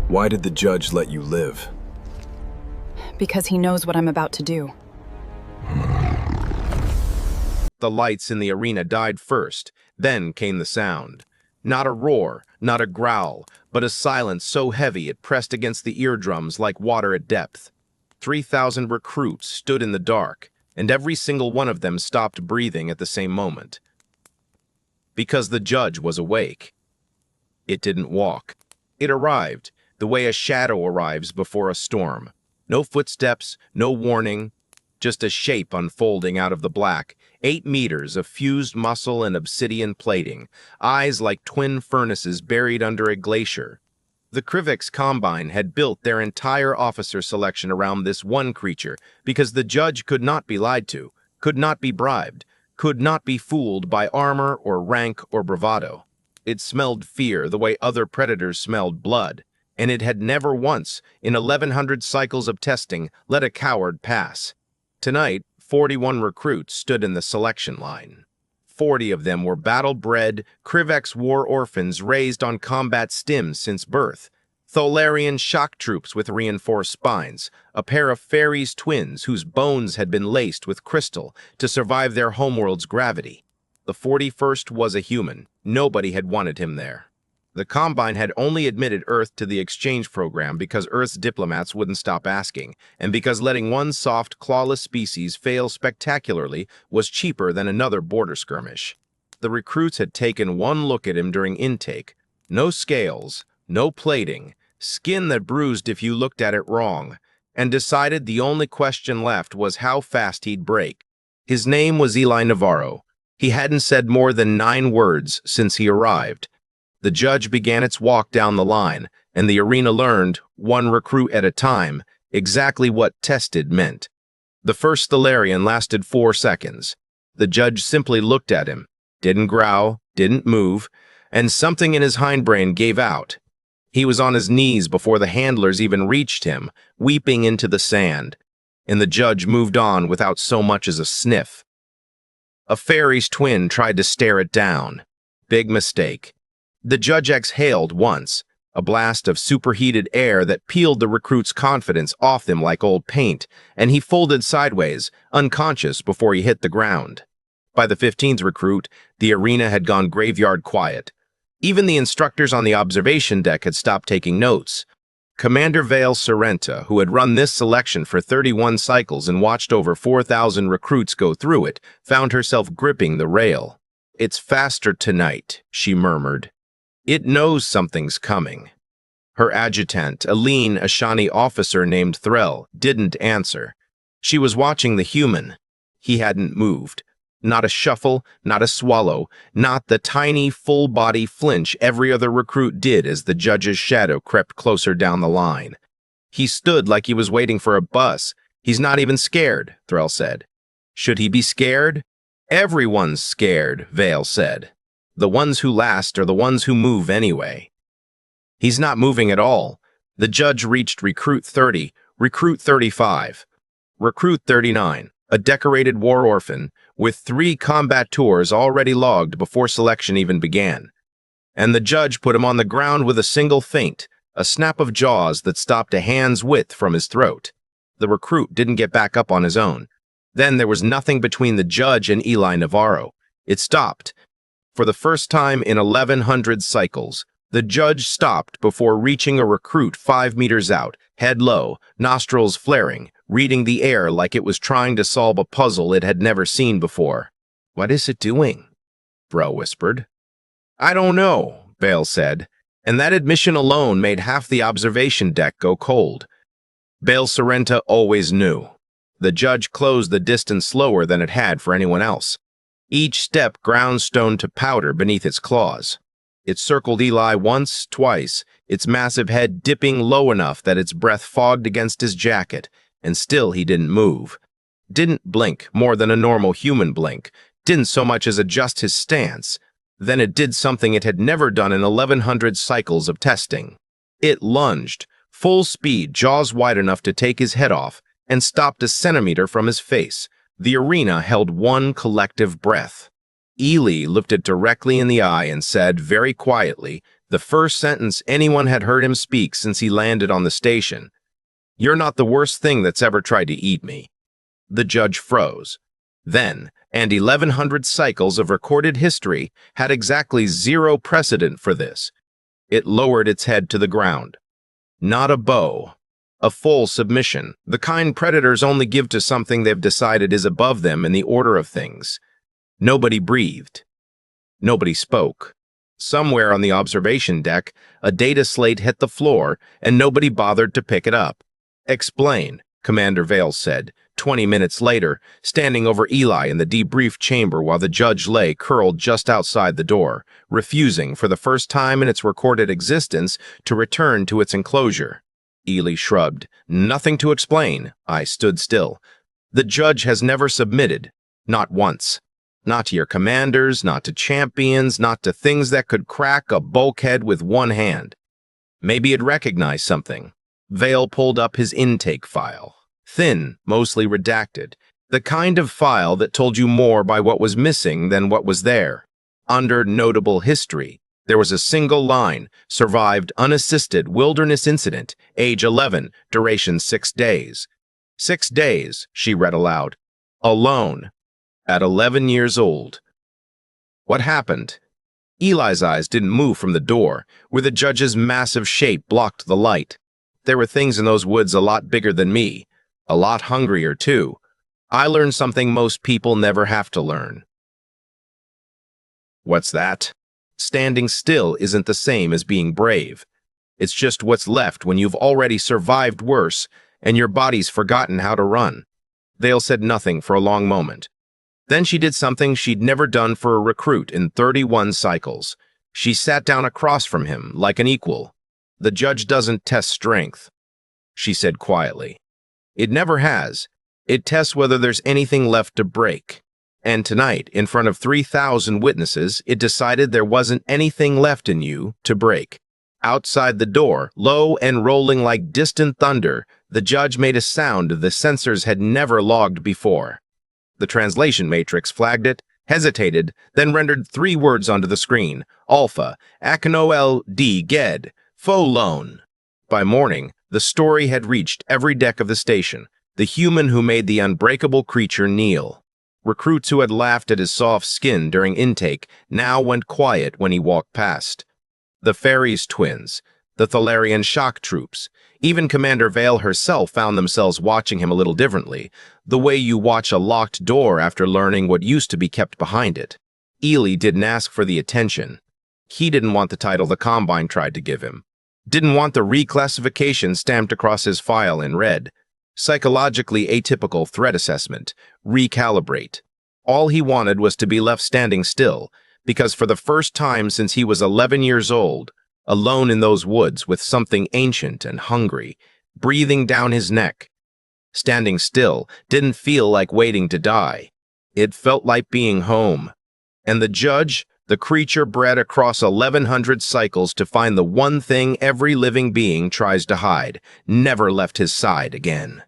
Why did the judge let you live? Because he knows what I'm about to do. The lights in the arena died first, then came the sound. Not a roar, not a growl, but a silence so heavy it pressed against the eardrums like water at depth. 3,000 recruits stood in the dark, and every single one of them stopped breathing at the same moment. Because the judge was awake. It didn't walk. It arrived, the way a shadow arrives before a storm. No footsteps, no warning, just a shape unfolding out of the black, 8 meters of fused muscle and obsidian plating, eyes like twin furnaces buried under a glacier. The Krivix Combine had built their entire officer selection around this one creature because the judge could not be lied to, could not be bribed, could not be fooled by armor or rank or bravado. It smelled fear the way other predators smelled blood, and it had never once, in 1,100 cycles of testing, let a coward pass. Tonight, 41 recruits stood in the selection line. 40 of them were battle-bred, Krivix war orphans raised on combat stims since birth, Tholarian shock troops with reinforced spines, a pair of fairies twins whose bones had been laced with crystal to survive their homeworld's gravity. The 41st was a human. Nobody had wanted him there. The Combine had only admitted Earth to the exchange program because Earth's diplomats wouldn't stop asking, and because letting one soft, clawless species fail spectacularly was cheaper than another border skirmish. The recruits had taken one look at him during intake. No scales, no plating, skin that bruised if you looked at it wrong, and decided the only question left was how fast he'd break. His name was Eli Navarro. He hadn't said more than 9 words since he arrived. The judge began its walk down the line, and the arena learned, one recruit at a time, exactly what tested meant. The first Tholarian lasted 4 seconds. The judge simply looked at him, didn't growl, didn't move, and something in his hindbrain gave out. He was on his knees before the handlers even reached him, weeping into the sand, and the judge moved on without so much as a sniff. A fairy's twin tried to stare it down. Big mistake. The judge exhaled once, a blast of superheated air that peeled the recruit's confidence off him like old paint, and he folded sideways, unconscious before he hit the ground. By the 15th recruit, the arena had gone graveyard quiet. Even the instructors on the observation deck had stopped taking notes. Commander Vale Sorrenta, who had run this selection for 31 cycles and watched over 4,000 recruits go through it, found herself gripping the rail. "It's faster tonight," she murmured. "It knows something's coming." Her adjutant, a lean Ashani officer named Threll, didn't answer. She was watching the human. He hadn't moved. Not a shuffle, not a swallow, not the tiny, full-body flinch every other recruit did as the judge's shadow crept closer down the line. He stood like he was waiting for a bus. "He's not even scared," Threll said. "Should he be scared?" "Everyone's scared," Vale said. "The ones who last are the ones who move anyway." "He's not moving at all." The judge reached Recruit 30, Recruit 35, Recruit 39, a decorated war orphan, with 3 combat tours already logged before selection even began. And the judge put him on the ground with a single feint, a snap of jaws that stopped a hand's width from his throat. The recruit didn't get back up on his own. Then there was nothing between the judge and Eli Navarro. It stopped. For the first time in 1,100 cycles, the judge stopped before reaching a recruit 5 meters out, head low, nostrils flaring, reading the air like it was trying to solve a puzzle it had never seen before. "What is it doing?" Bro whispered. "I don't know," Bale said, and that admission alone made half the observation deck go cold. Bale Sorrenta always knew. The judge closed the distance slower than it had for anyone else. Each step ground stone to powder beneath its claws. It circled Eli once, twice, its massive head dipping low enough that its breath fogged against his jacket, and still he didn't move. Didn't blink more than a normal human blink, didn't so much as adjust his stance. Then it did something it had never done in 1,100 cycles of testing. It lunged, full speed, jaws wide enough to take his head off, and stopped a centimeter from his face. The arena held one collective breath. Ely looked it directly in the eye and said, very quietly, The first sentence anyone had heard him speak since he landed on the station. "You're not the worst thing that's ever tried to eat me." The judge froze. Then, and 1100 cycles of recorded history had exactly zero precedent for this. It lowered its head to the ground. Not a bow. A full submission, the kind predators only give to something they've decided is above them in the order of things. Nobody breathed. Nobody spoke. Somewhere on the observation deck, a data slate hit the floor, and nobody bothered to pick it up. "Explain," Commander Vale said, 20 minutes later, standing over Eli in the debrief chamber while the judge lay curled just outside the door, refusing, for the first time in its recorded existence, to return to its enclosure. Eli shrugged. "Nothing to explain." I stood still. "The judge has never submitted. Not once. Not to your commanders, not to champions, not to things that could crack a bulkhead with one hand. Maybe it recognized something." Vale pulled up his intake file. Thin, mostly redacted. The kind of file that told you more by what was missing than what was there. Under notable history, there was a single line: survived unassisted wilderness incident, age 11, duration 6 days. 6 days, she read aloud. Alone. At 11 years old. What happened? Eli's eyes didn't move from the door, where the judge's massive shape blocked the light. There were things in those woods a lot bigger than me. A lot hungrier, too. I learned something most people never have to learn. What's that? Standing still isn't the same as being brave. It's just what's left when you've already survived worse and your body's forgotten how to run. Vale said nothing for a long moment. Then she did something she'd never done for a recruit in 31 cycles. She sat down across from him like an equal. "The judge doesn't test strength," she said quietly. "It never has. It tests whether there's anything left to break. And tonight, in front of 3,000 witnesses, it decided there wasn't anything left in you to break." Outside the door, low and rolling like distant thunder, the judge made a sound the sensors had never logged before. The translation matrix flagged it, hesitated, then rendered 3 words onto the screen: Alpha, Aknoel D. Ged, Fo Lone. By morning, the story had reached every deck of the station. The human who made the unbreakable creature kneel. Recruits who had laughed at his soft skin during intake now went quiet when he walked past. The Fairies twins, the Thalarian shock troops, even Commander Vale herself found themselves watching him a little differently, the way you watch a locked door after learning what used to be kept behind it. Eli didn't ask for the attention. He didn't want the title the Combine tried to give him. Didn't want the reclassification stamped across his file in red. Psychologically atypical threat assessment. Recalibrate. All he wanted was to be left standing still, because for the first time since he was 11 years old, alone in those woods with something ancient and hungry, breathing down his neck, standing still didn't feel like waiting to die. It felt like being home. And the judge, the creature bred across 1100 cycles to find the one thing every living being tries to hide, never left his side again.